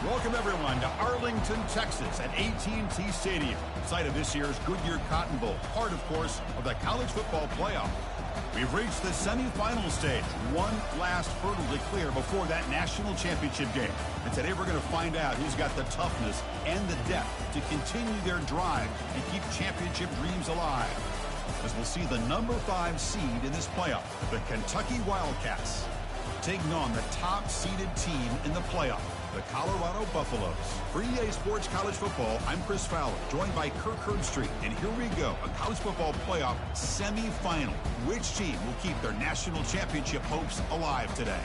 Welcome, everyone, to Arlington, Texas at AT&T Stadium, site of this year's Goodyear Cotton Bowl, part, of course, of the college football playoff. We've reached the semifinal stage, one last hurdle to clear before that national championship game. And today we're going to find out who's got the toughness and the depth to continue their drive and keep championship dreams alive. As we'll see the number 5 seed in this playoff, the Kentucky Wildcats, taking on the top-seeded team in the playoff, the Colorado Buffaloes. For EA Sports College Football, I'm Chris Fowler, joined by Kirk Herbstreit. And here we go, a college football playoff semifinal. Which team will keep their national championship hopes alive today?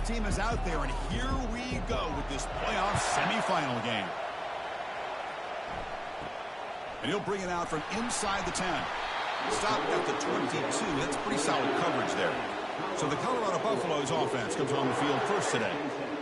Team is out there, and here we go with this playoff semifinal game. And he'll bring it out from inside the 10. Stopped at the 22. That's pretty solid coverage there. So the Colorado Buffaloes offense comes on the field first today.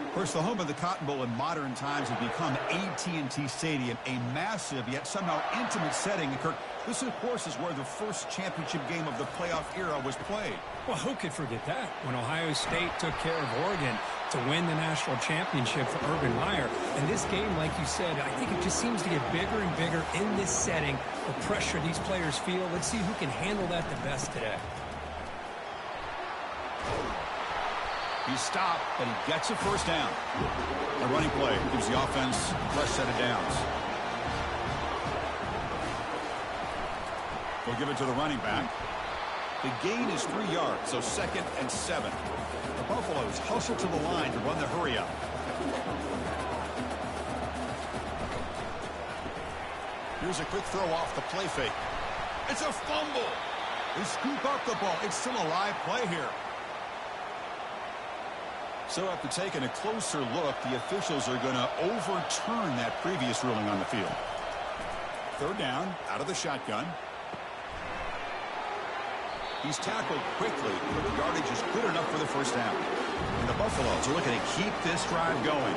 Of course, the home of the Cotton Bowl in modern times has become AT&T Stadium, a massive yet somehow intimate setting. And Kirk, this, of course, is where the first championship game of the playoff era was played. Well, who could forget that? When Ohio State took care of Oregon to win the national championship for Urban Meyer. And this game, like you said, I think it just seems to get bigger and bigger in this setting. The pressure these players feel. Let's see who can handle that the best today. He's stopped, but he gets a first down. The running play gives the offense a fresh set of downs. They'll give it to the running back. The gain is 3 yards, so 2nd and 7. The Buffaloes hustle to the line to run the hurry up. Here's a quick throw off the play fake. It's a fumble. They scoop up the ball. It's still a live play here. So after taking a closer look, the officials are going to overturn that previous ruling on the field. 3rd down, out of the shotgun. He's tackled quickly, but the yardage is good enough for the first down. And the Buffaloes are looking to keep this drive going.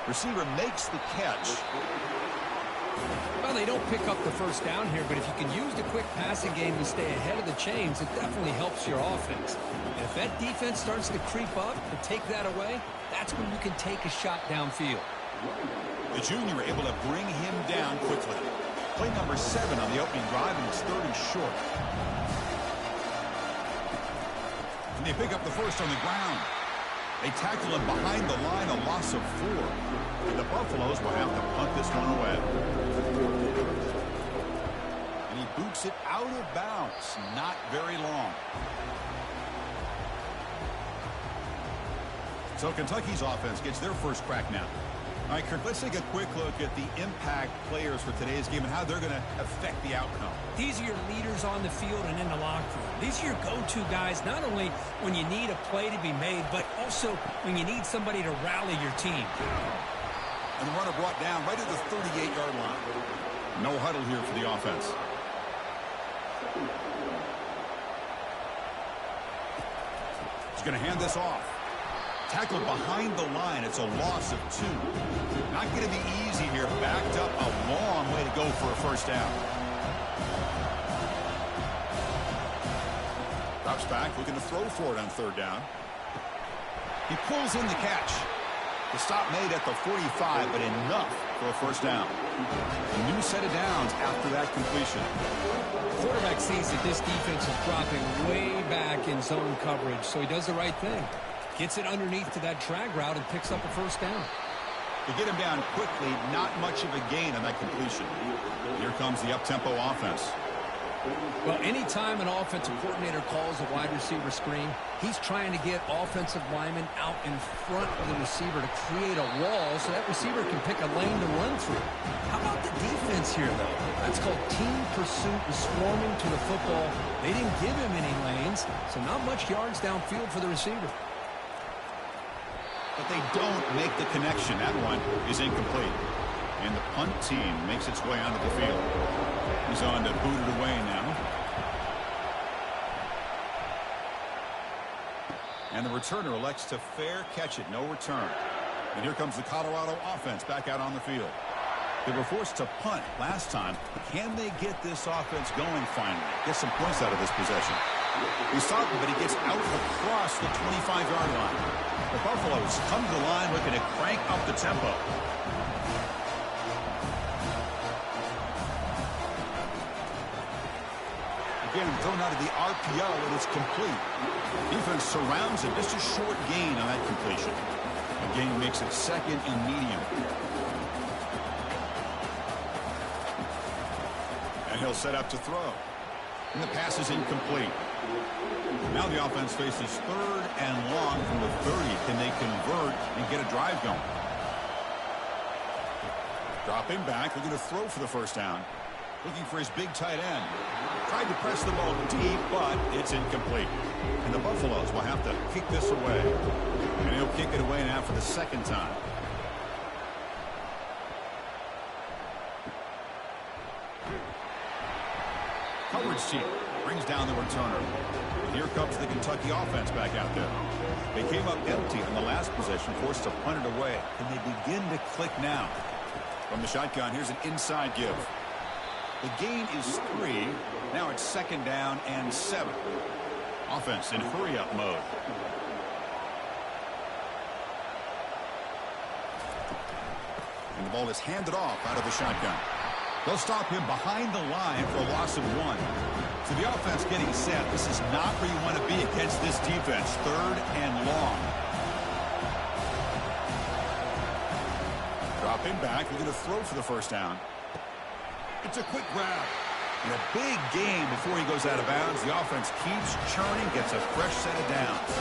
Receiver makes the catch. Well, they don't pick up the first down here, but if you can use the quick passing game to stay ahead of the chains, it definitely helps your offense. And if that defense starts to creep up and take that away, that's when you can take a shot downfield. The junior able to bring him down quickly. Play number 7 on the opening drive, and it's 3rd and short. And they pick up the first on the ground. They tackle him behind the line, a loss of 4. And the Buffaloes will have to punt this one away. And he boots it out of bounds. Not very long. So Kentucky's offense gets their first crack now. All right, Kirk, let's take a quick look at the impact players for today's game and how they're going to affect the outcome. These are your leaders on the field and in the locker room. These are your go-to guys, not only when you need a play to be made, but also when you need somebody to rally your team. And the runner brought down right at the 38-yard line. No huddle here for the offense. He's going to hand this off. Tackled behind the line. It's a loss of 2. Not going to be easy here. Backed up a long way to go for a first down. Drops back, looking to throw for it on 3rd down. He pulls in the catch. The stop made at the 45, but enough for a first down. A new set of downs after that completion. The quarterback sees that this defense is dropping way back in zone coverage, so he does the right thing. Gets it underneath to that drag route and picks up a first down. To get him down quickly, not much of a gain on that completion. Here comes the up-tempo offense. Well, anytime an offensive coordinator calls a wide receiver screen, he's trying to get offensive linemen out in front of the receiver to create a wall so that receiver can pick a lane to run through. How about the defense here, though? That's called team pursuit and swarming to the football. They didn't give him any lanes, so not much yards downfield for the receiver. But they don't make the connection. That one is incomplete. And the punt team makes its way onto the field. He's on to boot it away now. And the returner elects to fair catch it. No return. And here comes the Colorado offense back out on the field. They were forced to punt last time. Can they get this offense going finally? Get some points out of this possession. He stopped him, but he gets out across the 25-yard line. The Buffaloes come to the line looking to crank up the tempo. Again, thrown out of the RPO, and it's complete. Defense surrounds him. Just a short gain on that completion. The gain makes it second and medium. And he'll set up to throw. And the pass is incomplete. Now the offense faces third and long from the 30. Can they convert and get a drive going? Dropping back, looking to throw for the first down. Looking for his big tight end. Tried to press the ball deep, but it's incomplete. And the Buffaloes will have to kick this away. And he'll kick it away now for the second time. Coverage team brings down the returner. And here comes the Kentucky offense back out there. They came up empty on the last possession, forced to punt it away. And they begin to click now. From the shotgun, here's an inside give. The gain is 3. Now it's second down and 7. Offense in hurry-up mode. And the ball is handed off out of the shotgun. They'll stop him behind the line for a loss of 1. So the offense getting set. This is not where you want to be against this defense. Third and long. Dropping back. We're going to throw for the first down. It's a quick grab. And a big gain before he goes out of bounds. The offense keeps churning, gets a fresh set of downs.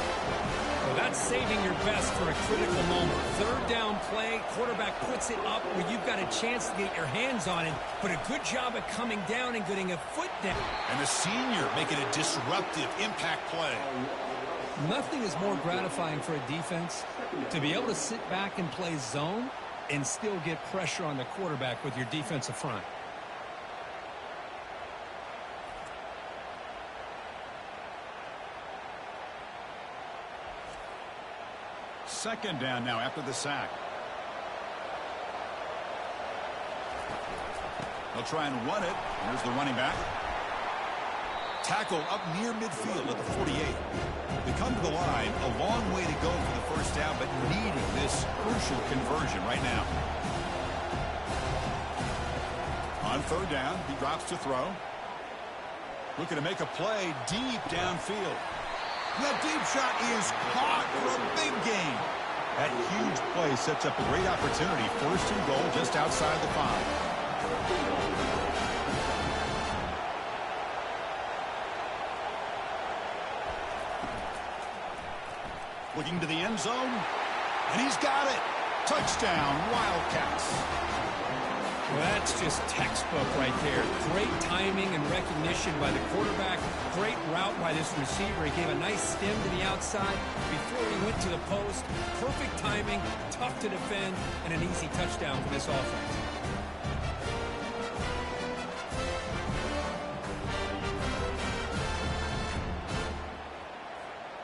Well, that's saving your best for a critical moment. Third down play, quarterback puts it up where you've got a chance to get your hands on it, but a good job of coming down and getting a foot down. And the senior making a disruptive impact play. Nothing is more gratifying for a defense to be able to sit back and play zone and still get pressure on the quarterback with your defensive front. Second down now after the sack. They'll try and run it. Here's the running back. Tackle up near midfield at the 48. They come to the line. A long way to go for the first down, but needing this crucial conversion right now. On third down, he drops to throw. Looking to make a play deep downfield. That deep shot is caught for a big gain. That huge play sets up a great opportunity. First and goal just outside the 5. Looking to the end zone. And he's got it. Touchdown, Wildcats. Well, that's just textbook right there. Great timing and recognition by the quarterback. Great route by this receiver. He gave a nice stem to the outside before he went to the post. Perfect timing, tough to defend, and an easy touchdown for this offense.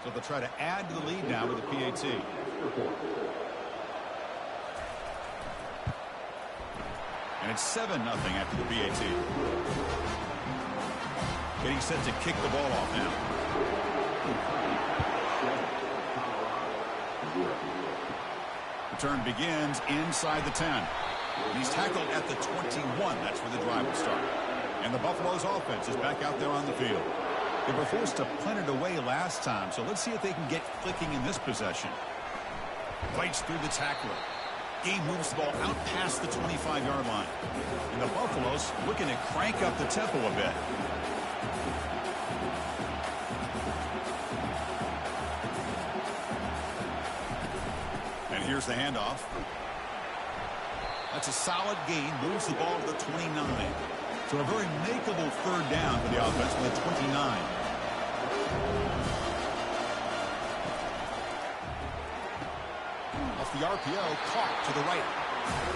So they'll try to add to the lead now with the PAT. And it's 7-0 after the PAT. Getting set to kick the ball off now. Return begins inside the 10. And he's tackled at the 21. That's where the drive will start. And the Buffaloes offense is back out there on the field. They were forced to punt it away last time, so let's see if they can get clicking in this possession. Bites through the tackler. Game moves the ball out past the 25-yard line. And the Buffaloes looking to crank up the tempo a bit. And here's the handoff. That's a solid gain. Moves the ball to the 29. So a very makeable third down for the offense with the 29. The RPO caught to the right.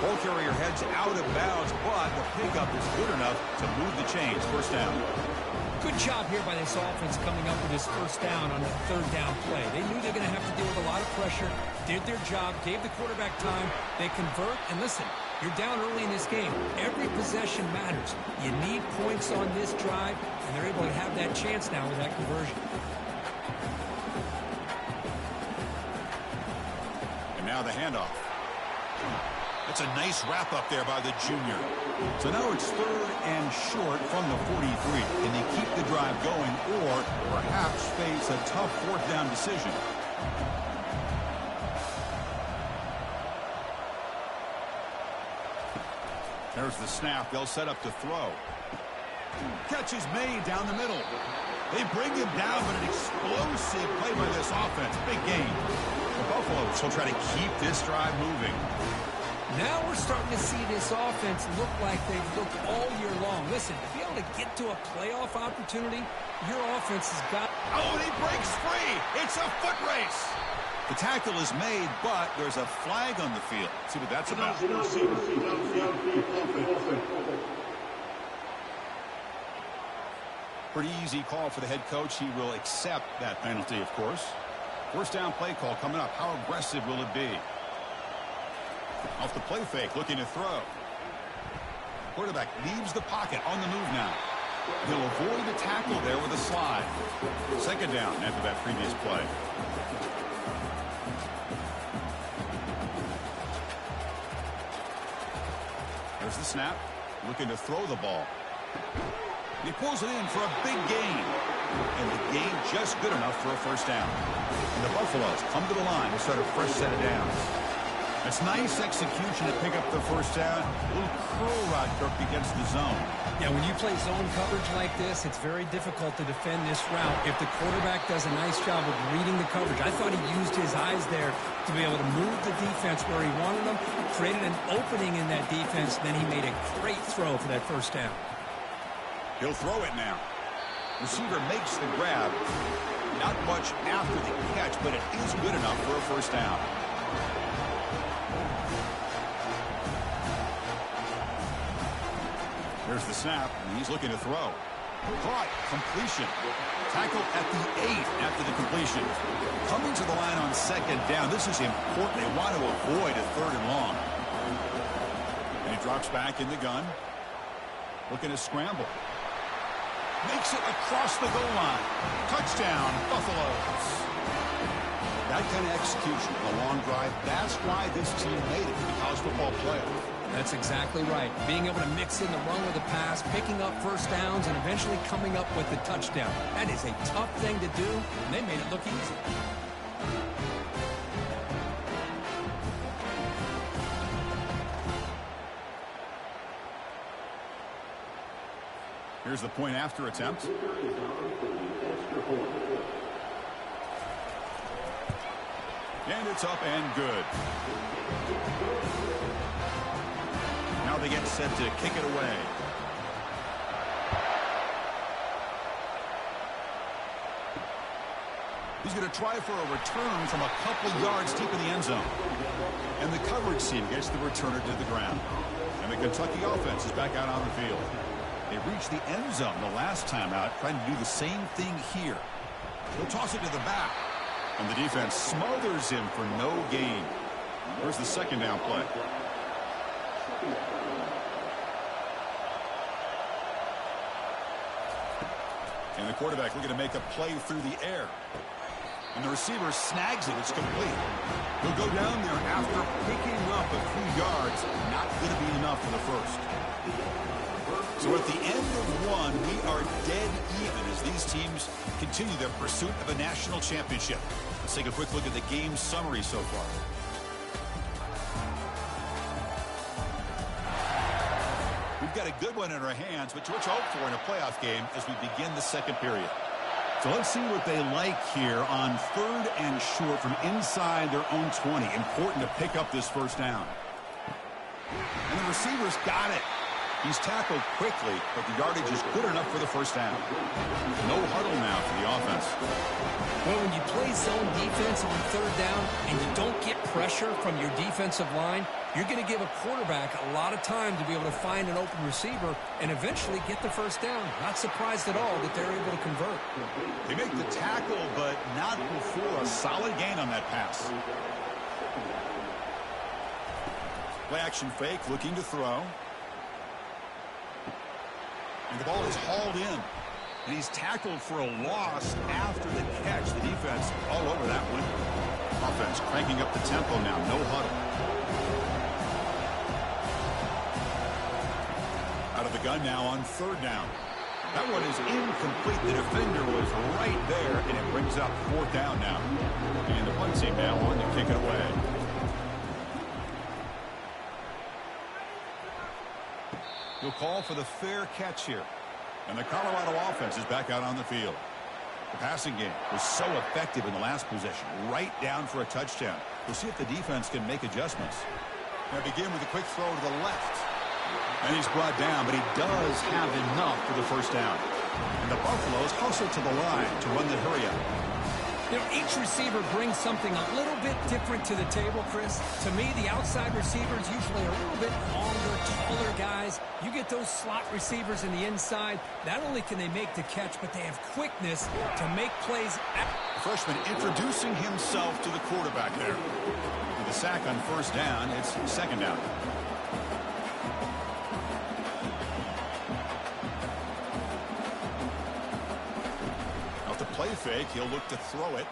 Ball carrier heads out of bounds, but the pickup is good enough to move the chains. First down. Good job here by this offense coming up with this first down on the third down play. They knew they were going to have to deal with a lot of pressure, did their job, gave the quarterback time. They convert, and listen, you're down early in this game. Every possession matters. You need points on this drive, and they're able to have that chance now with that conversion. And now the handoff. That's a nice wrap up there by the junior. So now it's 3rd and short from the 43. Can they keep the drive going or perhaps face a tough 4th down decision? There's the snap. They'll set up to throw. Catch is made down the middle. They bring him down, but an explosive play by this offense. Big gain. The Buffaloes will try to keep this drive moving. Now we're starting to see this offense look like they've looked all year long. Listen, to be able to get to a playoff opportunity, your offense has got... Oh, and he breaks free. It's a foot race. The tackle is made, but there's a flag on the field. Let's see what that's about. Pretty easy call for the head coach. He will accept that penalty, of course. First down play call coming up. How aggressive will it be? Off the play fake, looking to throw. Quarterback leaves the pocket on the move now. He'll avoid the tackle there with a slide. Second down after that previous play. There's the snap. Looking to throw the ball. He pulls it in for a big gain. And the gain just good enough for a first down. And the Buffaloes come to the line to start a fresh set of downs. It's nice execution to pick up the first down. A little curl route, Kirk, against the zone. Yeah, when you play zone coverage like this, it's very difficult to defend this route if the quarterback does a nice job of reading the coverage. I thought he used his eyes there to be able to move the defense where he wanted them, created an opening in that defense, then he made a great throw for that first down. He'll throw it now. Receiver makes the grab. Not much after the catch, but it is good enough for a first down. There's the snap, and he's looking to throw. Caught, completion. Tackle at the 8 after the completion. Coming to the line on second down. This is important. They want to avoid a 3rd and long. And he drops back in the gun. Looking to scramble. Makes it across the goal line. Touchdown, Buffaloes. That kind of execution, a long drive, that's why this team made it to the college football playoff. That's exactly right. Being able to mix in the run with the pass, picking up first downs, and eventually coming up with the touchdown. That is a tough thing to do, and they made it look easy. Here's the point after attempt. And it's up and good. Now they get set to kick it away. He's going to try for a return from a couple yards deep in the end zone. And the coverage team gets the returner to the ground. And the Kentucky offense is back out on the field. They reached the end zone the last time out, trying to do the same thing here. He'll toss it to the back. And the defense smothers him for no gain. Where's the second down play? And the quarterback looking to make a play through the air. And the receiver snags it. It's complete. He'll go down there after picking up a few yards. Not going to be enough for the first. So at the end of one, we are dead even as these teams continue their pursuit of a national championship. Let's take a quick look at the game summary so far. We've got a good one in our hands, but what you hope for in a playoff game as we begin the second period. So let's see what they like here on 3rd and short from inside their own 20. Important to pick up this first down. And the receivers got it. He's tackled quickly, but the yardage is good enough for the first down. No huddle now for the offense. Well, when you play zone defense on third down and you don't get pressure from your defensive line, you're going to give a quarterback a lot of time to be able to find an open receiver and eventually get the first down. Not surprised at all that they're able to convert. They make the tackle, but not before a solid gain on that pass. Play action fake, looking to throw. And the ball is hauled in. And he's tackled for a loss after the catch. The defense all over that one. Offense cranking up the tempo now. No huddle. Out of the gun now on third down. That one is incomplete. The defender was right there, and it brings up fourth down now. And the punt team now on to kick it away. He'll call for the fair catch here. And the Colorado offense is back out on the field. The passing game was so effective in the last possession, right down for a touchdown. We'll see if the defense can make adjustments. Now begin with a quick throw to the left. And he's brought down, but he does have enough for the first down. And the Buffaloes hustle to the line to run the hurry-up. You know, each receiver brings something a little bit different to the table, Chris. To me, the outside receivers usually are a little bit longer, taller guys. You get those slot receivers in the inside. Not only can they make the catch, but they have quickness to make plays. Freshman introducing himself to the quarterback there. With a sack on first down, it's second down. Play fake, he'll look to throw it.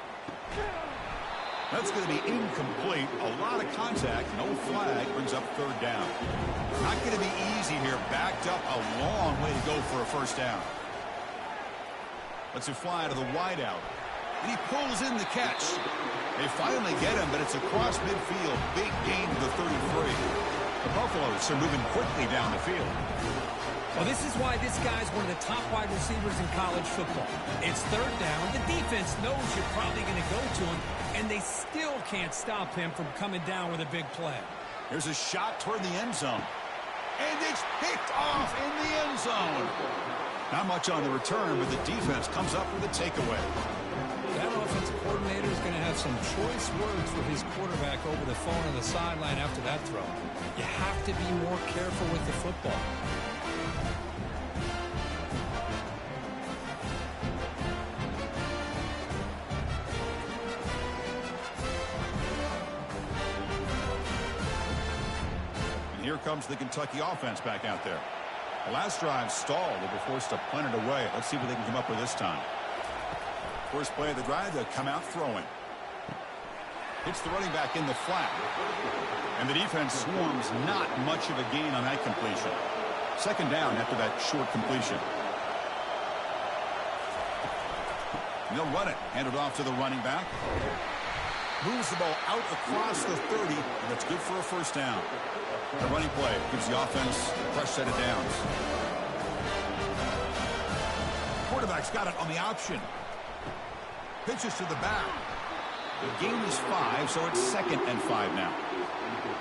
That's going to be incomplete. A lot of contact, no flag, brings up third down. Not going to be easy here. Backed up a long way to go for a first down. Lets it fly to the wideout. And he pulls in the catch. They finally get him, but it's across midfield. Big gain to the 33. The Buffaloes are moving quickly down the field. Well, this is why this guy's one of the top wide receivers in college football. It's third down. The defense knows you're probably going to go to him, and they still can't stop him from coming down with a big play. Here's a shot toward the end zone. And it's picked off in the end zone. Not much on the return, but the defense comes up with a takeaway. That offensive coordinator is going to have some choice words for his quarterback over the phone on the sideline after that throw. You have to be more careful with the football. Here comes the Kentucky offense back out there. The last drive stalled. They were forced to punt it away. Let's see what they can come up with this time. First play of the drive, they'll come out throwing. Hits the running back in the flat. And the defense swarms not much of a gain on that completion. Second down after that short completion. And they'll run it. Hand it off to the running back. Moves the ball out across the 30, and that's good for a first down. The running play gives the offense a fresh set of downs. Quarterback's got it on the option. Pitches to the back. The gain is 5, so it's 2nd and 5 now.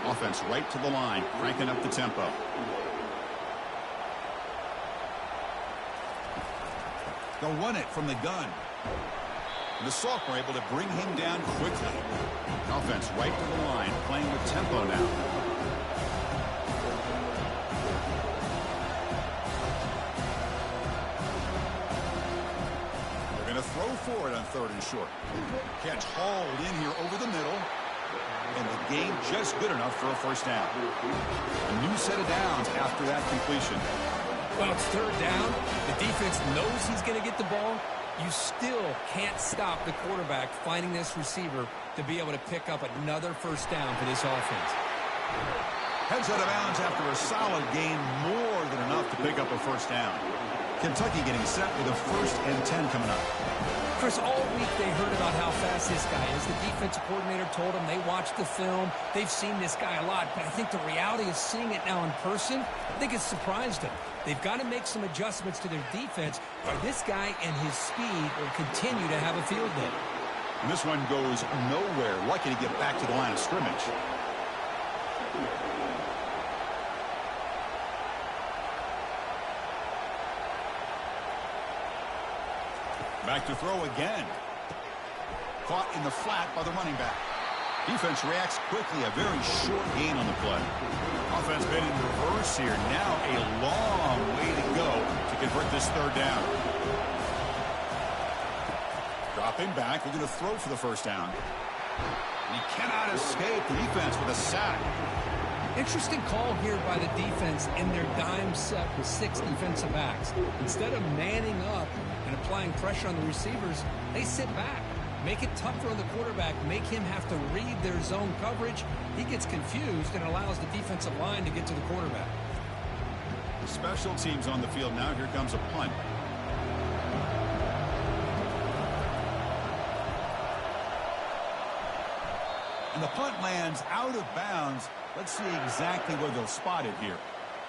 Offense right to the line, cranking up the tempo. They'll run it from the gun. And the Sophomore able to bring him down quickly. Offense right to the line, playing with tempo now. They're going to throw for it on 3rd and short. Catch hauled in here over the middle. And the gain just good enough for a first down. A new set of downs after that completion. Well, it's 3rd down. The defense knows he's going to get the ball. You still can't stop the quarterback finding this receiver to be able to pick up another first down for this offense. Heads out of bounds after a solid gain, more than enough to pick up a first down. Kentucky getting set with a 1st and 10 coming up. Chris, all week they heard about how fast this guy is. The defensive coordinator told them they watched the film. They've seen this guy a lot, but I think the reality of seeing it now in person, I think it's surprised them. They've got to make some adjustments to their defense, or this guy and his speed will continue to have a field day. And this one goes nowhere. Lucky to get back to the line of scrimmage. Back to throw again. Caught in the flat by the running back. Defense reacts quickly. A very short gain on the play. Offense been in reverse here. Now a long way to go to convert this third down. Dropping back. We're going to throw for the first down. He cannot escape the defense with a sack. Interesting call here by the defense in their dime set with 6 defensive backs. Instead of manning up and applying pressure on the receivers, they sit back. Make it tougher on the quarterback. Make him have to read their zone coverage. He gets confused and allows the defensive line to get to the quarterback. Special teams on the field now. Here comes a punt. And the punt lands out of bounds. Let's see exactly where they'll spot it here.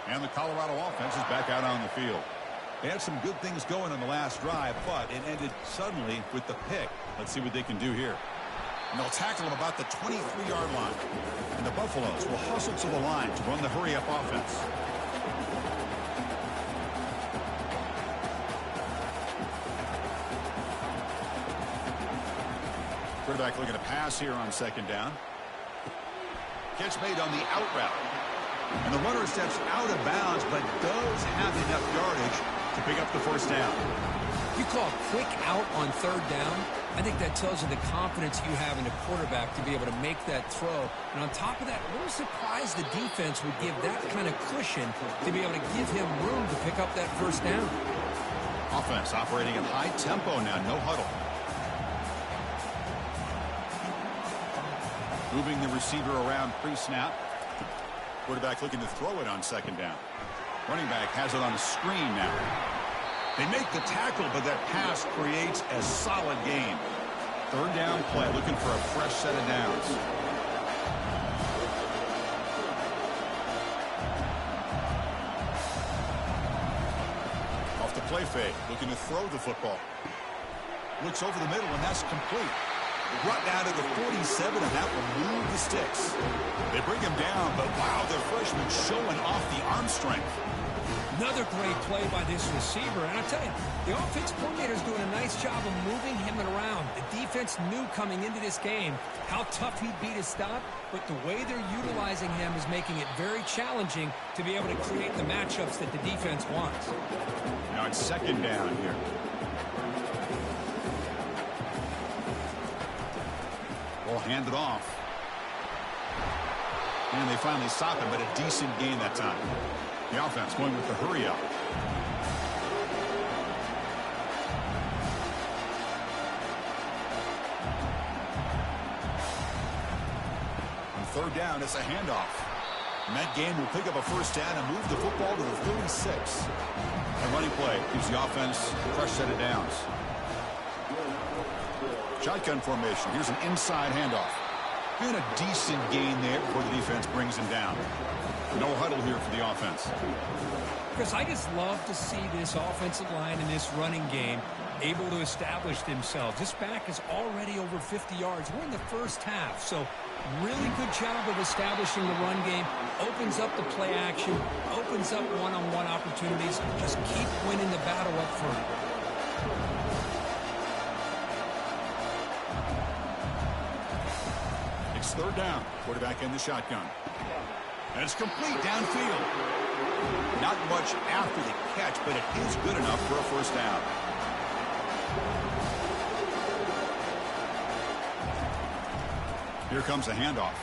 And the Colorado offense is back out on the field. They had some good things going on the last drive, but it ended suddenly with the pick. Let's see what they can do here. And they'll tackle him about the 23-yard line. And the Buffaloes will hustle to the line to run the hurry-up offense. Quarterback looking to pass here on second down. Catch made on the out route. And the runner steps out of bounds, but does have enough yardage to pick up the first down. You call a quick out on third down. I think that tells you the confidence you have in the quarterback to be able to make that throw. And on top of that, a little surprised the defense would give that kind of cushion to be able to give him room to pick up that first down. Offense operating at high tempo now, no huddle. Moving the receiver around pre-snap. Quarterback looking to throw it on second down. Running back has it on a screen now. They make the tackle, but that pass creates a solid gain. Third down play, looking for a fresh set of downs. Off the play fake, looking to throw the football. Looks over the middle, and that's complete. Brought down to the 47, and that will move the sticks. They bring him down, but wow, the freshman showing off the arm strength. Another great play by this receiver. And I tell you, the offense coordinator is doing a nice job of moving him around. The defense knew coming into this game how tough he'd be to stop, but the way they're utilizing him is making it very challenging to be able to create the matchups that the defense wants. Now it's second down here. We'll hand it off. And they finally stop him, but a decent gain that time. The offense going with the hurry-up. On third down, it's a handoff. And that game will pick up a first down and move the football to the 36. A running play gives the offense a fresh set of downs. Shotgun formation. Here's an inside handoff. And a decent gain there before the defense brings him down. No huddle here for the offense. Chris, I just love to see this offensive line in this running game able to establish themselves. This back is already over 50 yards. We're in the first half, so really good job of establishing the run game. Opens up the play action, opens up one-on-one opportunities. Just keep winning the battle up front. It's third down. Quarterback in the shotgun. And it's complete downfield. Not much after the catch, but it is good enough for a first down. Here comes a handoff.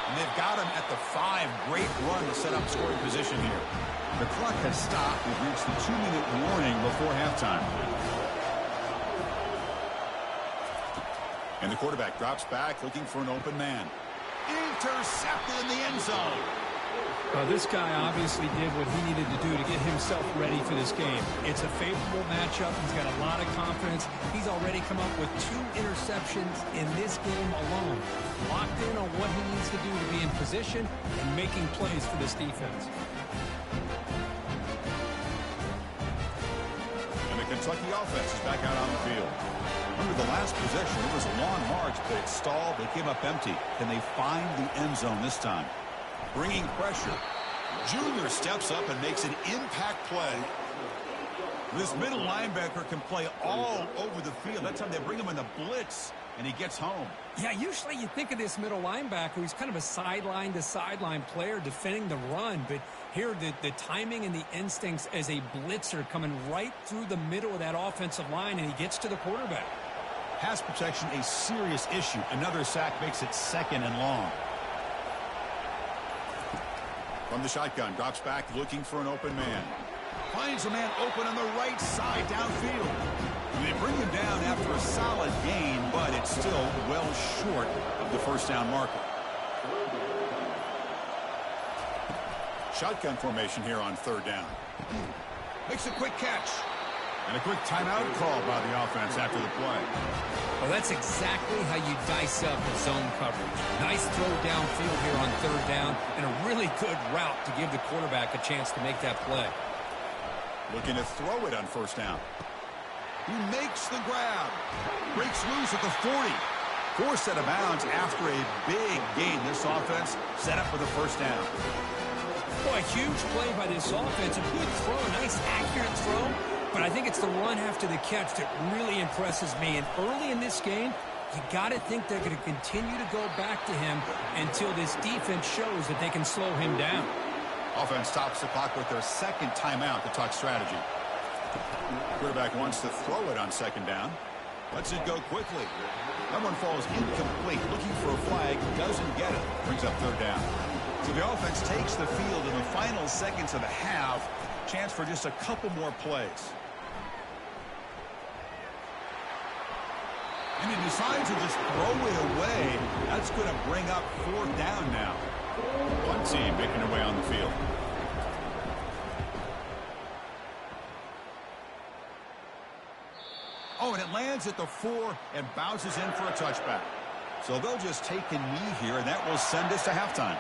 And they've got him at the 5. Great run to set up scoring position here. The clock has stopped. We've reached the 2-minute warning before halftime. And the quarterback drops back, looking for an open man. Intercepted in the end zone. This guy obviously did what he needed to do to get himself ready for this game. It's a favorable matchup. He's got a lot of confidence. He's already come up with 2 interceptions in this game alone. Locked in on what he needs to do to be in position and making plays for this defense. And the Kentucky offense is back out on the field. Remember the last possession, it was a long march, but it stalled. They came up empty. Can they find the end zone this time? Bringing pressure. Junior steps up and makes an impact play. This middle linebacker can play all over the field. That time they bring him in the blitz, and he gets home. Yeah, usually you think of this middle linebacker. He's kind of a sideline-to-sideline player defending the run. But here, the timing and the instincts as a blitzer coming right through the middle of that offensive line, and he gets to the quarterback. Pass protection, a serious issue. Another sack makes it 2nd and long. From the shotgun, drops back, looking for an open man. Finds a man open on the right side downfield. And they bring him down after a solid gain, but it's still well short of the first down marker. Shotgun formation here on 3rd down. Makes a quick catch. And a quick timeout call by the offense after the play. Well, that's exactly how you dice up the zone coverage. Nice throw downfield here on 3rd down, and a really good route to give the quarterback a chance to make that play. Looking to throw it on 1st down. He makes the grab. Breaks loose at the 40. Forced out of bounds after a big gain. This offense set up for the 1st down. Boy, a huge play by this offense. A good throw, a nice accurate throw. But I think it's the run after the catch that really impresses me. And early in this game, you got to think they're going to continue to go back to him until this defense shows that they can slow him down. Offense stops the clock with their 2nd timeout to talk strategy. Quarterback wants to throw it on 2nd down. Lets it go quickly. That one falls incomplete. Looking for a flag. Doesn't get it. Brings up 3rd down. So the offense takes the field in the final seconds of the half. Chance for just a couple more plays. And he decides to just throw it away. That's going to bring up 4th down now. One team making their way on the field. Oh, and it lands at the 4 and bounces in for a touchback. So they'll just take a knee here, and that will send us to halftime.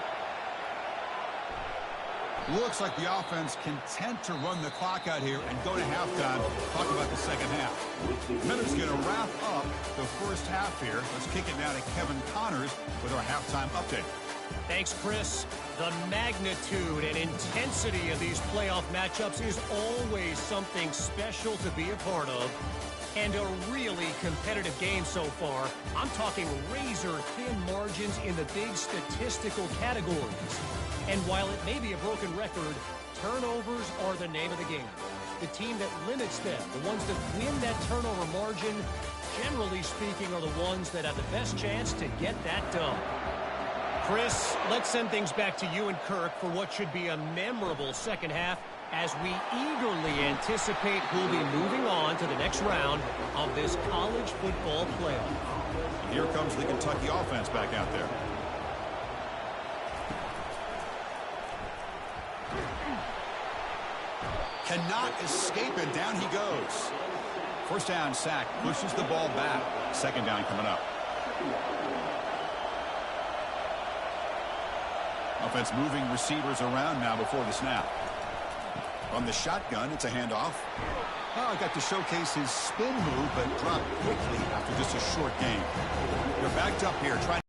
Looks like the offense content to run the clock out here and go to halftime. Talk about the 2nd half. Minutes going to wrap up the 1st half here. Let's kick it now to Kevin Connors with our halftime update. Thanks, Chris. The magnitude and intensity of these playoff matchups is always something special to be a part of. And a really competitive game so far. I'm talking razor-thin margins in the big statistical categories. And while it may be a broken record, turnovers are the name of the game. The team that limits them, the ones that win that turnover margin, generally speaking, are the ones that have the best chance to get that done. Chris, let's send things back to you and Kirk for what should be a memorable 2nd half as we eagerly anticipate who'll be moving on to the next round of this college football playoff. And here comes the Kentucky offense back out there. Cannot escape, and down he goes. 1st down sack, pushes the ball back. 2nd down coming up. Offense moving receivers around now before the snap. From the shotgun, it's a handoff. Oh, got to showcase his spin move, but dropped quickly after just a short gain. They're backed up here, trying.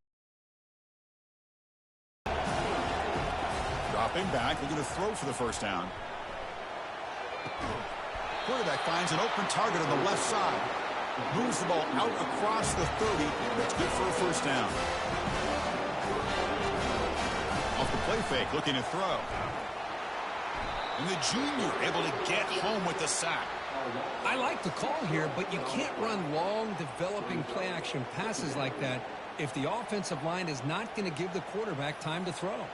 Dropping back, looking to throw for the 1st down. Quarterback finds an open target on the left side. Moves the ball out across the 30. That's good for a 1st down. Off the play fake, looking to throw. And the junior able to get home with the sack. I like the call here, but you can't run long, developing play-action passes like that if the offensive line is not going to give the quarterback time to throw.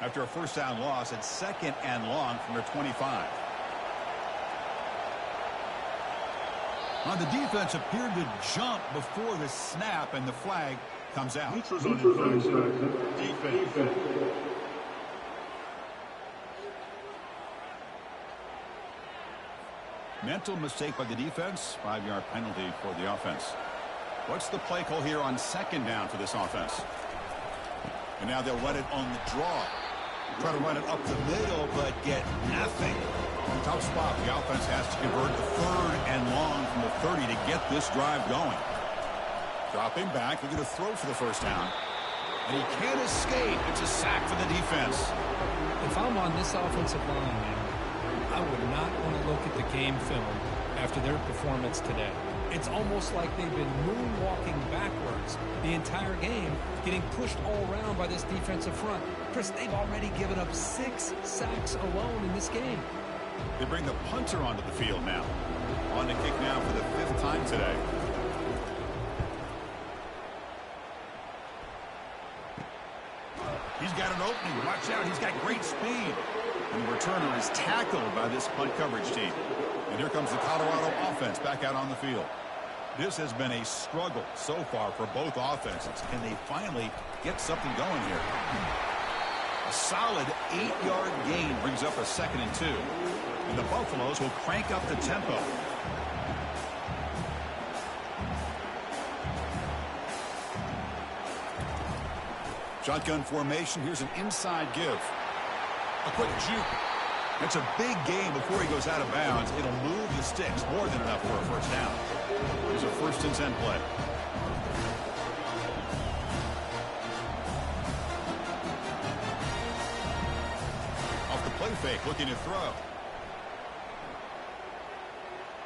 After a 1st down loss, it's 2nd and long from their 25. On the defense appeared to jump before the snap, and the flag comes out. Defense. Mental mistake by the defense, 5-yard penalty for the offense. What's the play call here on 2nd down for this offense? And now they'll run it on the draw. Try to run it up the middle, but get nothing. Tough spot. The offense has to convert the 3rd and long from the 30 to get this drive going. Dropping back, looking to throw for the first down. And he can't escape. It's a sack for the defense. If I'm on this offensive line, I would not want to look at the game film after their performance today. It's almost like they've been moonwalking backwards the entire game, getting pushed all around by this defensive front. Chris, they've already given up 6 sacks alone in this game. They bring the punter onto the field now. On to kick now for the 5th time today. He's got an opening. Watch out. He's got great speed. And the returner is tackled by this punt coverage team. And here comes the Colorado offense back out on the field. This has been a struggle so far for both offenses. Can they finally get something going here? A solid 8-yard gain brings up a 2nd and 2. And the Buffaloes will crank up the tempo. Shotgun formation. Here's an inside give. A quick juke. That's a big gain before he goes out of bounds. It'll move the sticks. More than enough for a first down. Here's a 1st and 10 play. Off the play fake, looking to throw.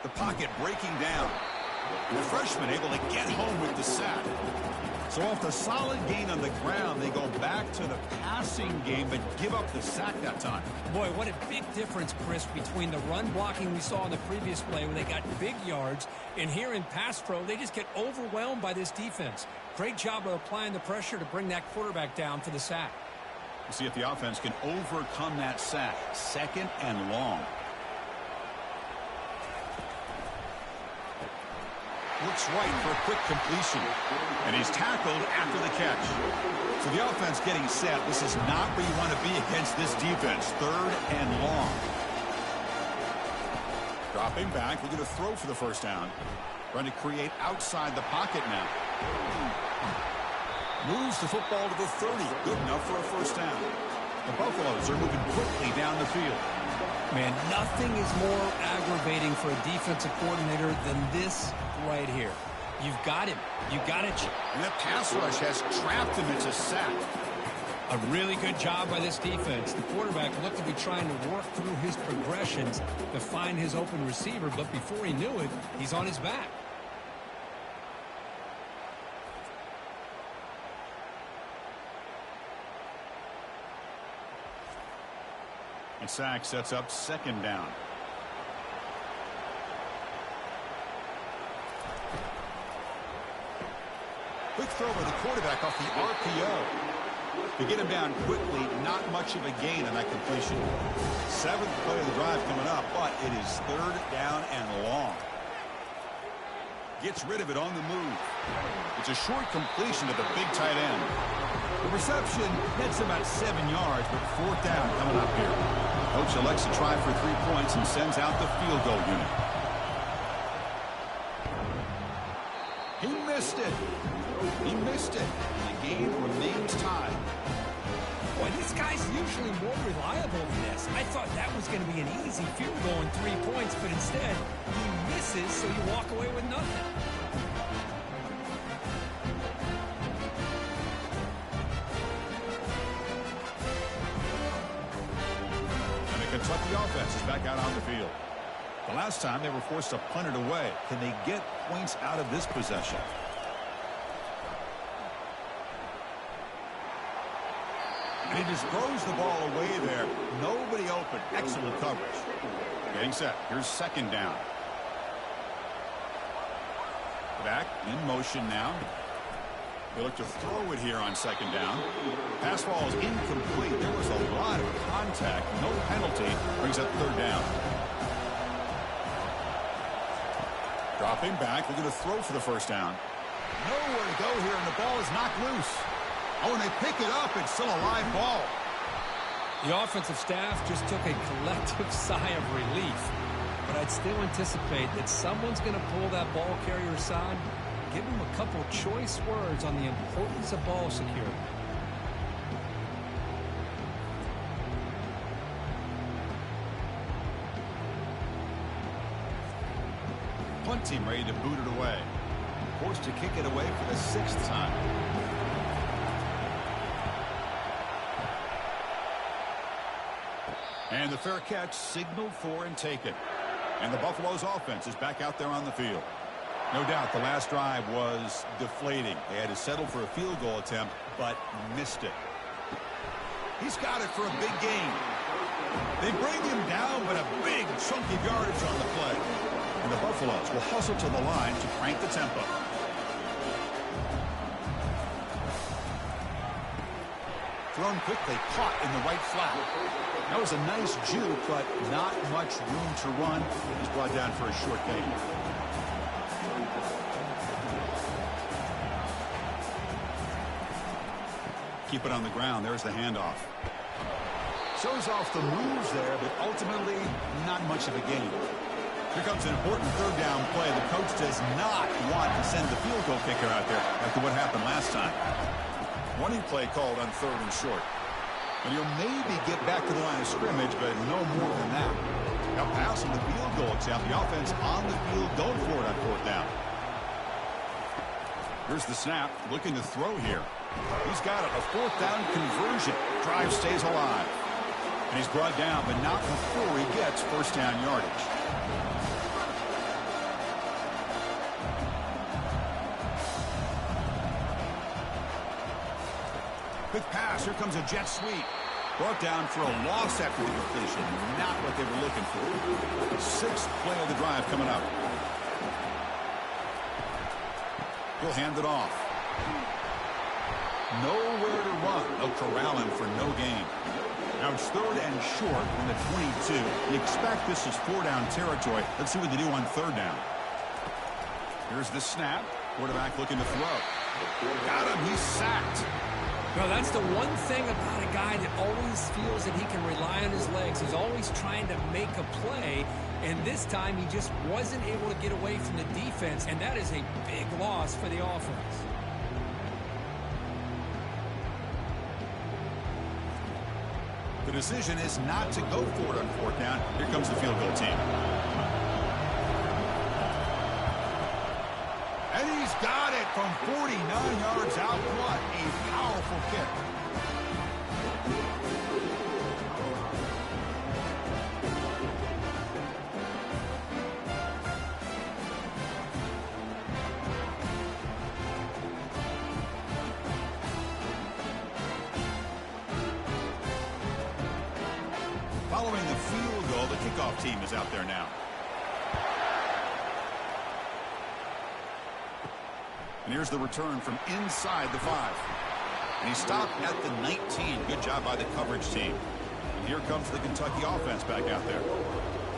The pocket breaking down. And the freshman able to get home with the sack. So off the solid gain on the ground, they go back to the passing game, but give up the sack that time. Boy, what a big difference, Chris, between the run blocking we saw in the previous play where they got big yards, and here in pass pro, they just get overwhelmed by this defense. Great job of applying the pressure to bring that quarterback down for the sack. We'll see if the offense can overcome that sack. 2nd and long. Looks right for a quick completion. And he's tackled after the catch. So the offense getting set. This is not where you want to be against this defense. 3rd and long. Dropping back. Looking to throw for the first down. Trying to create outside the pocket now. Moves the football to the 30. Good enough for a first down. The Buffaloes are moving quickly down the field. Man, nothing is more aggravating for a defensive coordinator than this right here. You've got him. You got it. And that pass rush has trapped him. It's a sack. A really good job by this defense. The quarterback looked to be trying to work through his progressions to find his open receiver, but before he knew it, he's on his back. And sack sets up 2nd down. Quick throw by the quarterback off the RPO. To get him down quickly, not much of a gain on that completion. 7th play of the drive coming up, but it is 3rd down and long. Gets rid of it on the move. It's a short completion to the big tight end. The reception hits about 7 yards, but 4th down coming up here. Coach elects to try for 3 points and sends out the field goal unit. He missed it. He missed it. And the game remains tied. Boy, this guy's usually more reliable than this. I thought that was going to be an easy field goal and 3 points, but instead, he misses, so you walk away with nothing. Kentucky offense is back out on the field. The last time they were forced to punt it away. Can they get points out of this possession? And he just throws the ball away there. Nobody open. Excellent coverage. Getting set. Here's 2nd down. Back in motion now. They look to throw it here on 2nd down. Pass ball is incomplete. There was a lot of contact. No penalty. Brings up 3rd down. Dropping back. Looking to throw for the first down. Nowhere to go here, and the ball is knocked loose. Oh, and they pick it up. It's still a live ball. The offensive staff just took a collective sigh of relief. But I'd still anticipate that someone's going to pull that ball carrier aside. Give him a couple choice words on the importance of ball security. Punt team ready to boot it away. forced to kick it away for the 6th time. And the fair catch signaled for and taken. And the Buffalo's offense is back out there on the field. No doubt the last drive was deflating. They had to settle for a field goal attempt, but missed it. He's got it for a big gain. They bring him down, but a big chunk of yardage on the play. And the Buffaloes will hustle to the line to crank the tempo. Thrown quickly, caught in the right flat. That was a nice juke, but not much room to run. He's brought down for a short gain. Keep it on the ground. There's the handoff. Shows off the moves there, but ultimately not much of a gain. Here comes an important third down play. The coach does not want to send the field goal kicker out there after what happened last time. Running play called on 3rd and short. And he'll maybe get back to the line of scrimmage, but no more than that. Now passing the field goal attempt, the offense on the field going for it on 4th down. Here's the snap, looking to throw here. He's got it, a 4th down conversion. Drive stays alive. And he's brought down, but not before he gets 1st down yardage. Quick pass, here comes a jet sweep. Brought down for a loss after the completion. Not what they were looking for. 6th play of the drive coming up. He'll hand it off. Nowhere to run. They'll corral him for no gain. Now it's 3rd and short from the 22. You expect this is 4-down territory. Let's see what they do on 3rd down. Here's the snap. Quarterback looking to throw. Got him. He's sacked. Well, that's the one thing about a guy that always feels that he can rely on his legs. He's always trying to make a play, and this time he just wasn't able to get away from the defense, and that is a big loss for the offense. The decision is not to go for it on 4th down. Here comes the field goal team. And he's got it from 49 yards out. What a powerful kick. Following the field goal, the kickoff team is out there now. And here's the return from inside the 5. And he stopped at the 19. Good job by the coverage team. And here comes the Kentucky offense back out there.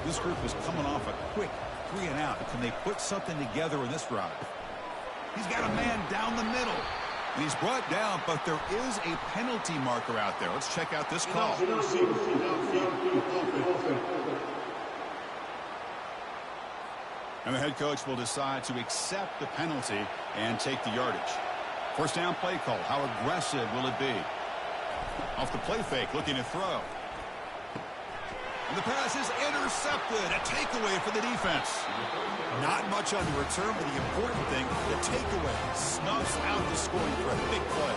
This group is coming off a quick 3 and out. Can they put something together in this drive? He's got a man down the middle. And he's brought down, but there is a penalty marker out there. Let's check out this call. And the head coach will decide to accept the penalty and take the yardage. 1st down play call. How aggressive will it be? Off the play fake, looking to throw. And the pass is intercepted. A takeaway for the defense. Not much on the return, but the important thing, the takeaway snuffs out the scoring for a big play.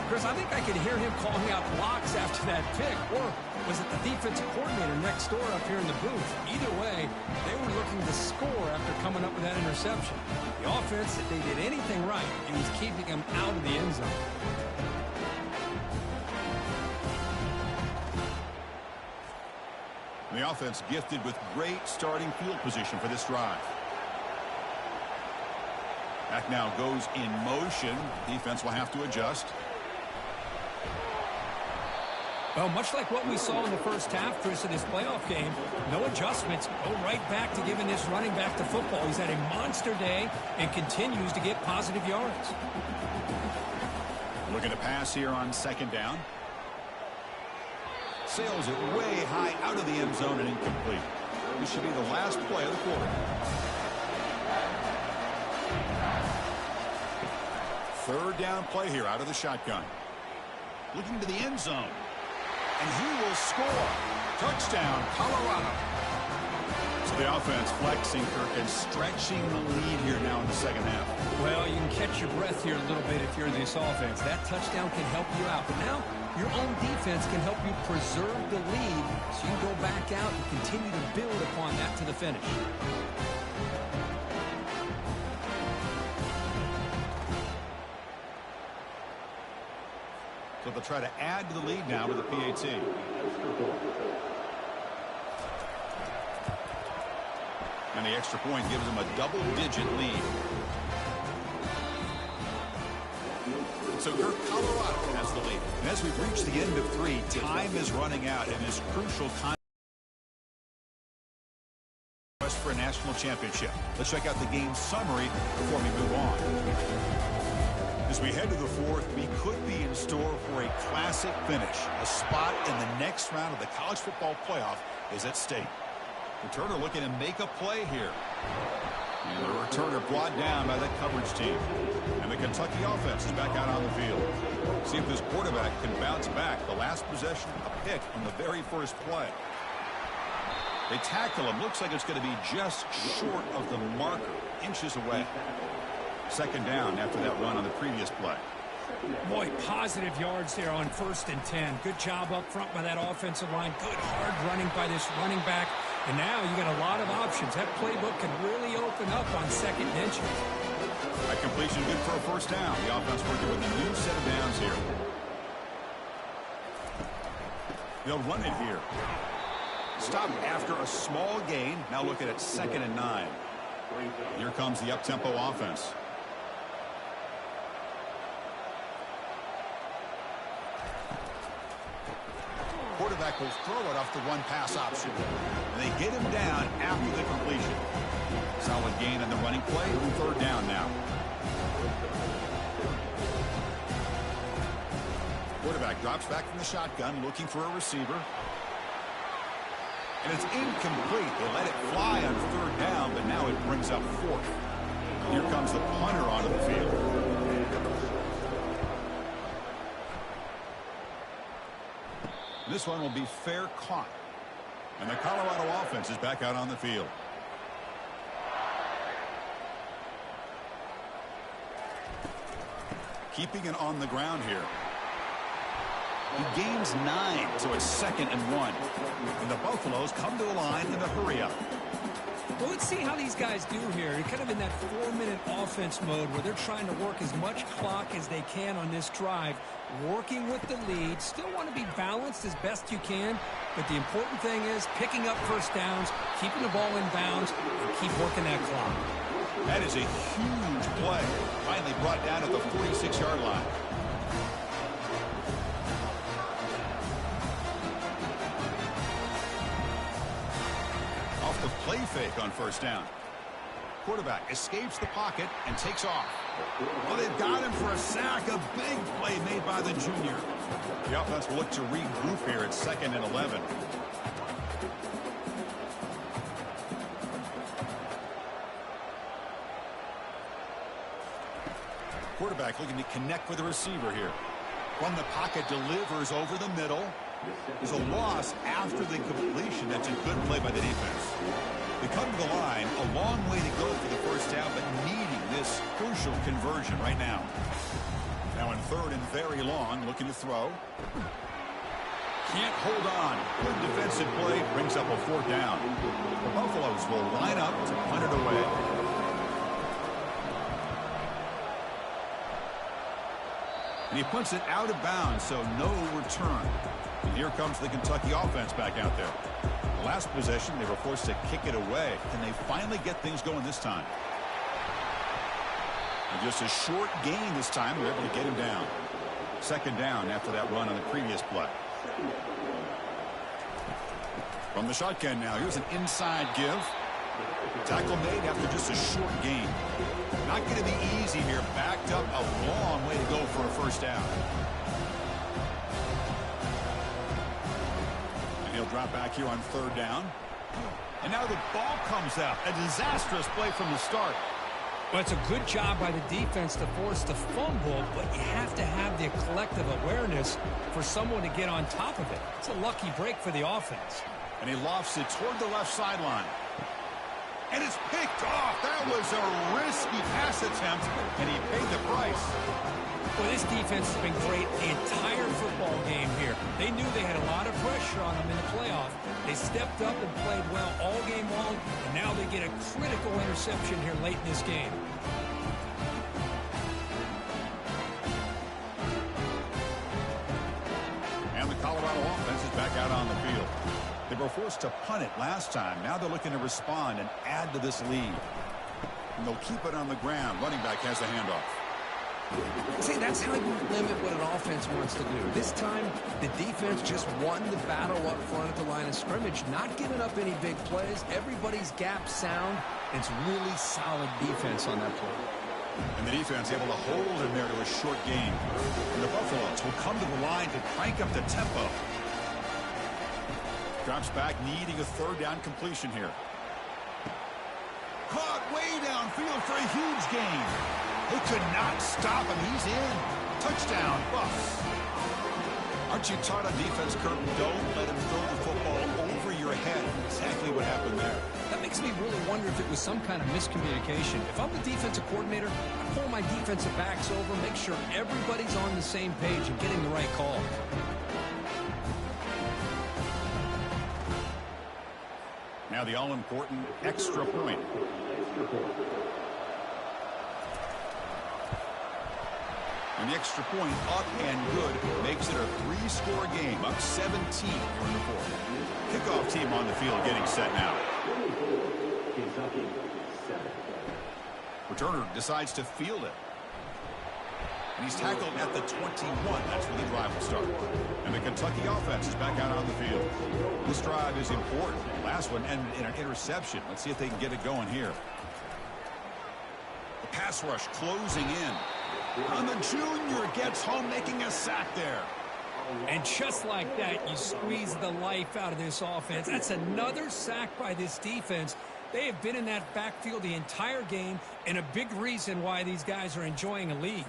Chris, I think I could hear him calling out blocks after that pick. Or was it the defensive coordinator next door up here in the booth? Either way, they were looking to score after coming up with that interception. The offense, if they did anything right, it was keeping them out of the end zone. The offense gifted with great starting field position for this drive. Back now goes in motion. Defense will have to adjust. Well, much like what we saw in the first half, Chris, of this playoff game, no adjustments. Go right back to giving this running back to football. He's had a monster day and continues to get positive yards. Looking to pass here on 2nd down. Sails it way high out of the end zone and incomplete. This should be the last play of the quarter. 3rd down play here out of the shotgun. Looking to the end zone. And he will score. Touchdown, Colorado. So The offense flexing, Kirk, and stretching the lead here now in the second half. Well, you can catch your breath here a little bit if you're this offense. That touchdown can help you out. But now your own defense can help you preserve the lead so you can go back out and continue to build upon that to the finish. So they'll try to add to the lead now with a PAT. And the extra point gives them a double-digit lead. So Kirk, Colorado has the lead. And as we've reached the end of 3, time is running out in this crucial contest for a national championship. Let's check out the game summary before we move on. As we head to the 4th, we could be in store for a classic finish. A spot in the next round of the college football playoff is at stake. Returner looking to make a play here. And the returner brought down by the coverage team. And the Kentucky offense is back out on the field. See if this quarterback can bounce back. The last possession, a pick on the very first play. They tackle him. Looks like it's going to be just short of the marker, inches away. Second down after that run on the previous play. Boy, positive yards there on 1st and 10. Good job up front by that offensive line. Good hard running by this running back. And now you got a lot of options. That playbook can really open up on 2nd and inches. That completion good for a first down. The offense working with a new set of downs here. They'll run it here. Stop after a small gain. Now looking at 2nd and 9. Here comes the up-tempo offense. Quarterback will throw it off the run-pass option. And they get him down after the completion. Solid gain on the running play. 3rd down now. Quarterback drops back from the shotgun, looking for a receiver. And it's incomplete. They let it fly on 3rd down, but now it brings up 4th. Here comes the punter onto the field. This one will be fair caught. And the Colorado offense is back out on the field. Keeping it on the ground here. He gains 9, so it's 2nd and 1. And the Buffaloes come to the line in a hurry-up. Well, let's see how these guys do here. They're kind of in that 4-minute offense mode where they're trying to work as much clock as they can on this drive, working with the lead. Still want to be balanced as best you can, but the important thing is picking up first downs, keeping the ball in bounds, and keep working that clock. That is a huge play. Finally brought down at the 46-yard line. The play fake on 1st down. Quarterback escapes the pocket and takes off. Well, they've got him for a sack. A big play made by the junior. The offense will look to regroup here at 2nd and 11. Quarterback looking to connect with the receiver here. From the pocket, delivers over the middle. There's a loss after the completion. That's a good play by the defense. They come to the line, a long way to go for the first down, but needing this crucial conversion right now. Now in 3rd and very long, looking to throw. Can't hold on. Good defensive play, brings up a 4th down. The Buffaloes will line up to punt it away. And he punts it out of bounds, so no return. And here comes the Kentucky offense back out there. The last possession, they were forced to kick it away. Can they finally get things going this time? And just a short gain this time. They're able to get him down. 2nd down after that run on the previous play. From the shotgun now, here's an inside give. Tackle made after just a short gain. Not going to be easy here. Backed up a long way to go for a first down. And he'll drop back here on 3rd down. And now the ball comes out. A disastrous play from the start. Well, it's a good job by the defense to force the fumble, but you have to have the collective awareness for someone to get on top of it. It's a lucky break for the offense. And he lofts it toward the left sideline. And it's picked off. That was a risky pass attempt, and he paid the price. Well, this defense has been great the entire football game here. They knew they had a lot of pressure on them in the playoff. They stepped up and played well all game long, and now they get a critical interception here late in this game. And the Colorado offense is back out on the field. They were forced to punt it last time. Now they're looking to respond and add to this lead. And they'll keep it on the ground. Running back has the handoff. See, that's how you limit what an offense wants to do. This time, the defense just won the battle up front at the line of scrimmage, not giving up any big plays. Everybody's gap sound. It's really solid defense on that play. And the defense able to hold him there to a short gain. And the Buffaloes will come to the line to crank up the tempo. Drops back, needing a third down completion here. Caught way downfield for a huge gain. They could not stop him. He's in. Touchdown, Buffs. Aren't you taught on defense, Kurt? Don't let him throw the football over your head. Exactly what happened there. That makes me really wonder if it was some kind of miscommunication. If I'm the defensive coordinator, I pull my defensive backs over, make sure everybody's on the same page and getting the right call. Now the all-important extra point. And the extra point up and good makes it a 3-score game, up 17 here in the fourth. Kickoff team on the field getting set now. Returner decides to field it. And he's tackled at the 21. That's where the drive will start. And the Kentucky offense is back out on the field. This drive is important. Last one ended in an interception. Let's see if they can get it going here. The pass rush closing in. And the junior gets home, making a sack there. And just like that, you squeeze the life out of this offense. That's another sack by this defense. They have been in that backfield the entire game, and a big reason why these guys are enjoying a lead.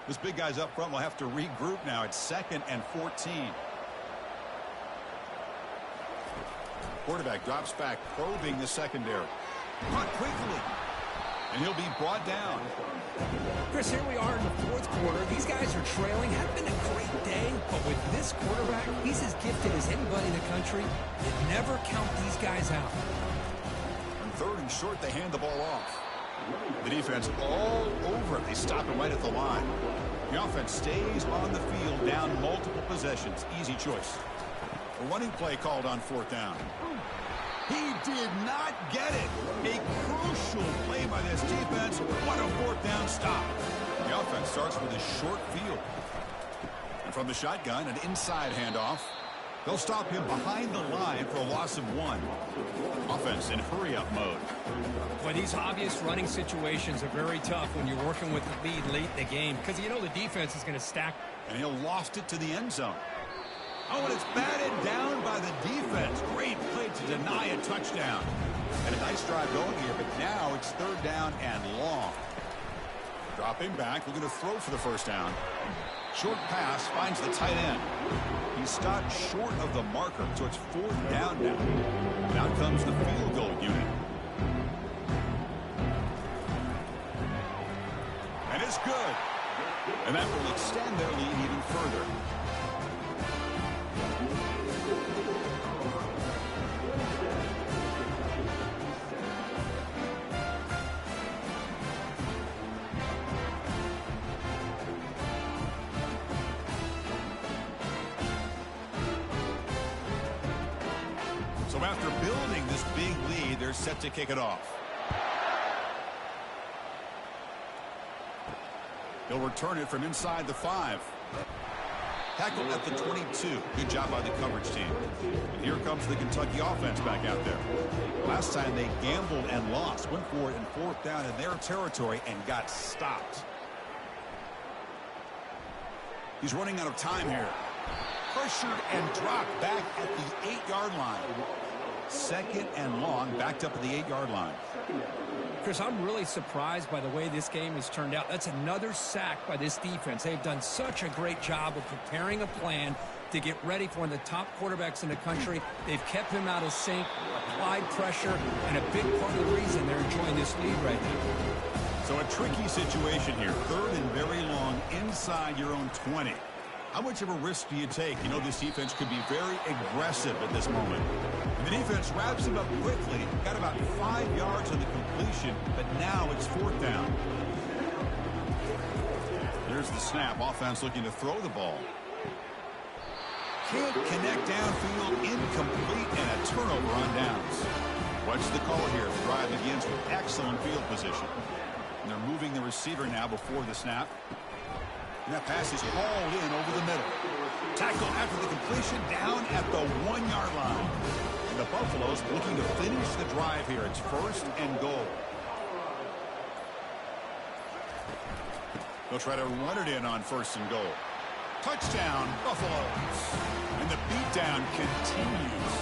This big guy's up front will have to regroup now. It's 2nd and 14. Quarterback drops back, probing the secondary. Caught quickly. And he'll be brought down. Chris, here we are in the fourth quarter. These guys are trailing. Haven't been a great day, but with this quarterback, he's as gifted as anybody in the country. You never count these guys out. On 3rd and short, they hand the ball off. The defense all over it. They stop him right at the line. The offense stays on the field, down multiple possessions. Easy choice. A running play called on 4th down. He did not get it. A crucial play by this defense. What a 4th down stop. The offense starts with a short field. And from the shotgun, an inside handoff. They'll stop him behind the line for a loss of 1. Offense in hurry-up mode. Well, these obvious running situations are very tough when you're working with the lead late in the game because you know the defense is going to stack. And he'll loft it to the end zone. Oh, and it's batted down by the defense. Great play to deny a touchdown. And a nice drive going here, but now it's 3rd down and long. Dropping back, looking to throw for the 1st down. Short pass finds the tight end. He stopped short of the marker, so it's 4th down now. And out comes the field goal unit. And it's good. And that will extend their lead even further. So after building this big lead, they're set to kick it off. He'll return it from inside the 5. Tackled at the 22. Good job by the coverage team. And here comes the Kentucky offense back out there. Last time they gambled and lost. Went for it in 4th down in their territory and got stopped. He's running out of time here. Pressured and dropped back at the 8-yard line. 2nd and long, backed up at the 8-yard line. Chris, I'm really surprised by the way this game has turned out. That's another sack by this defense. They've done such a great job of preparing a plan to get ready for one of the top quarterbacks in the country. They've kept him out of sync, applied pressure, and a big part of the reason they're enjoying this lead right now. So a tricky situation here. 3rd and very long inside your own 20. How much of a risk do you take? You know this defense could be very aggressive at this moment. And the defense wraps him up quickly. Got about 5 yards on the completion, but now it's 4th down. There's the snap. Offense looking to throw the ball. Can't connect downfield, incomplete, and a turnover on downs. What's the call here? The drive begins with excellent field position. And they're moving the receiver now before the snap. And that pass is hauled in over the middle. Tackle after the completion down at the 1-yard line. And the Buffaloes looking to finish the drive here. It's 1st and goal. They'll try to run it in on 1st and goal. Touchdown, Buffaloes. And the beatdown continues.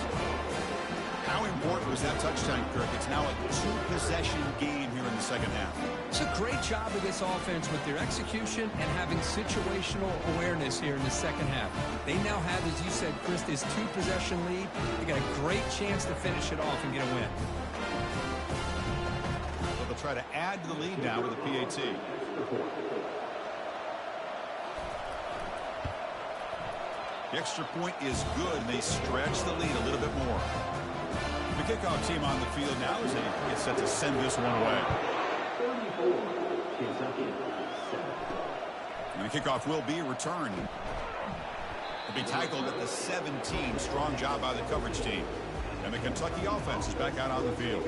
How important was that touchdown, Kirk? It's now a 2-possession game here in the second half. It's a great job of this offense with their execution and having situational awareness here in the second half. They now have, as you said, Chris, this 2-possession lead. They got a great chance to finish it off and get a win. Well, they'll try to add to the lead now with a PAT. The extra point is good, and they stretch the lead a little bit more. The kickoff team on the field now as they get set to send this one away. And the kickoff will be returned. Will be tackled at the 17. Strong job by the coverage team. And the Kentucky offense is back out on the field.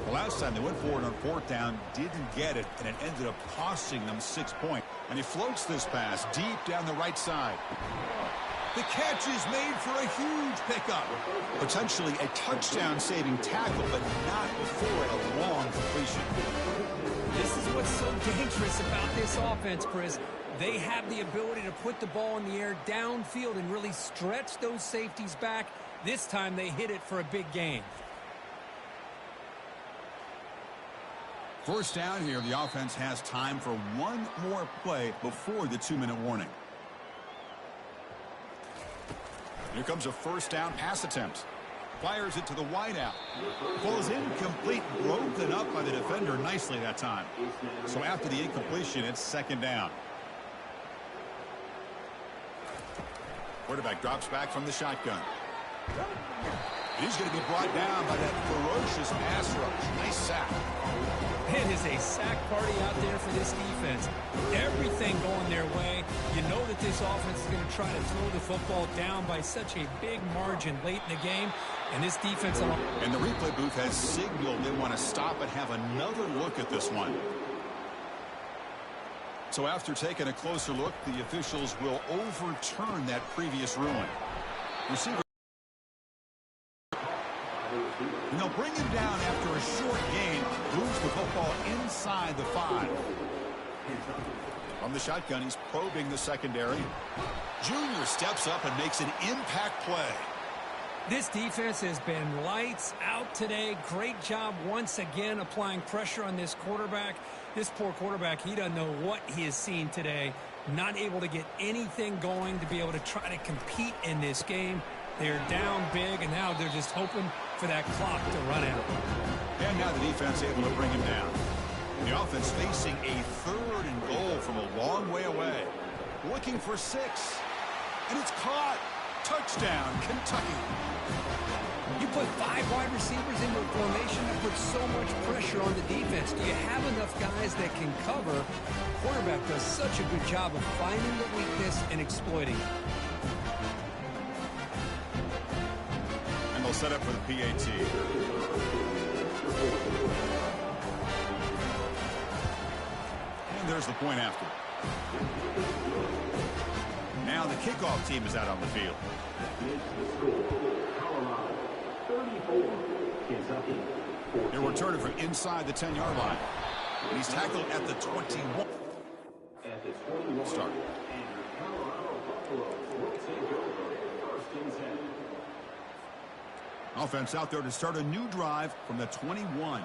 The last time they went forward on 4th down, didn't get it, and it ended up costing them 6 points. And he floats this pass deep down the right side. The catch is made for a huge pickup. Potentially a touchdown-saving tackle, but not before a long completion. This is what's so dangerous about this offense, Chris. They have the ability to put the ball in the air downfield and really stretch those safeties back. This time they hit it for a big gain. 1st down here, the offense has time for one more play before the 2-minute warning. Here comes a 1st down pass attempt. Fires it to the wideout. Ball is incomplete, broken up by the defender nicely that time. So after the incompletion, it's 2nd down. Quarterback drops back from the shotgun. He's going to be brought down by that ferocious pass rush. Nice sack. It is a sack party out there for this defense. Everything going their way. You know that this offense is going to try to throw the football down by such a big margin late in the game. And this defense... And the replay booth has signaled they want to stop and have another look at this one. So after taking a closer look, the officials will overturn that previous ruling. Receiver. And they'll bring him down after a short gain. Moves the football inside the 5. From the shotgun, he's probing the secondary. Junior steps up and makes an impact play. This defense has been lights out today. Great job once again applying pressure on this quarterback. This poor quarterback, he doesn't know what he has seen today. Not able to get anything going to be able to try to compete in this game. They're down big, and now they're just hoping for that clock to run out. And now the defense able to bring him down. The offense facing a 3rd and goal from a long way away. Looking for 6. And it's caught. Touchdown, Kentucky. You put 5 wide receivers into a formation that puts so much pressure on the defense. Do you have enough guys that can cover? Quarterback does such a good job of finding the weakness and exploiting it. And they'll set up for the PAT. And there's the point after. Now the kickoff team is out on the field. They're returning from inside the 10-yard line. And he's tackled at the 21. Start. Offense out there to start a new drive from the 21.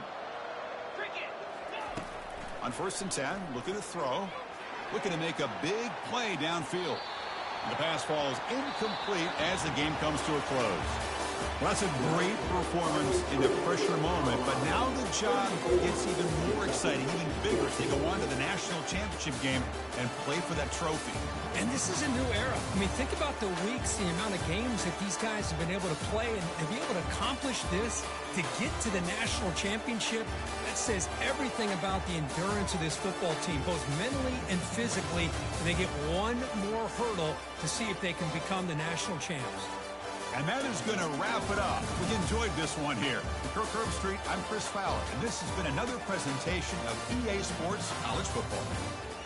On 1st and 10, looking to throw. Looking to make a big play downfield. And the pass falls incomplete as the game comes to a close. Well, that's a great performance in the pressure moment, but now the job gets even more exciting, even bigger as they go on to the national championship game and play for that trophy. And this is a new era. I mean, think about the weeks, the amount of games that these guys have been able to play, and to be able to accomplish this, to get to the national championship, that says everything about the endurance of this football team, both mentally and physically, and they get one more hurdle to see if they can become the national champs. And that is going to wrap it up. We enjoyed this one here. For Kirk Herbstreit, I'm Chris Fowler, and this has been another presentation of EA Sports College Football.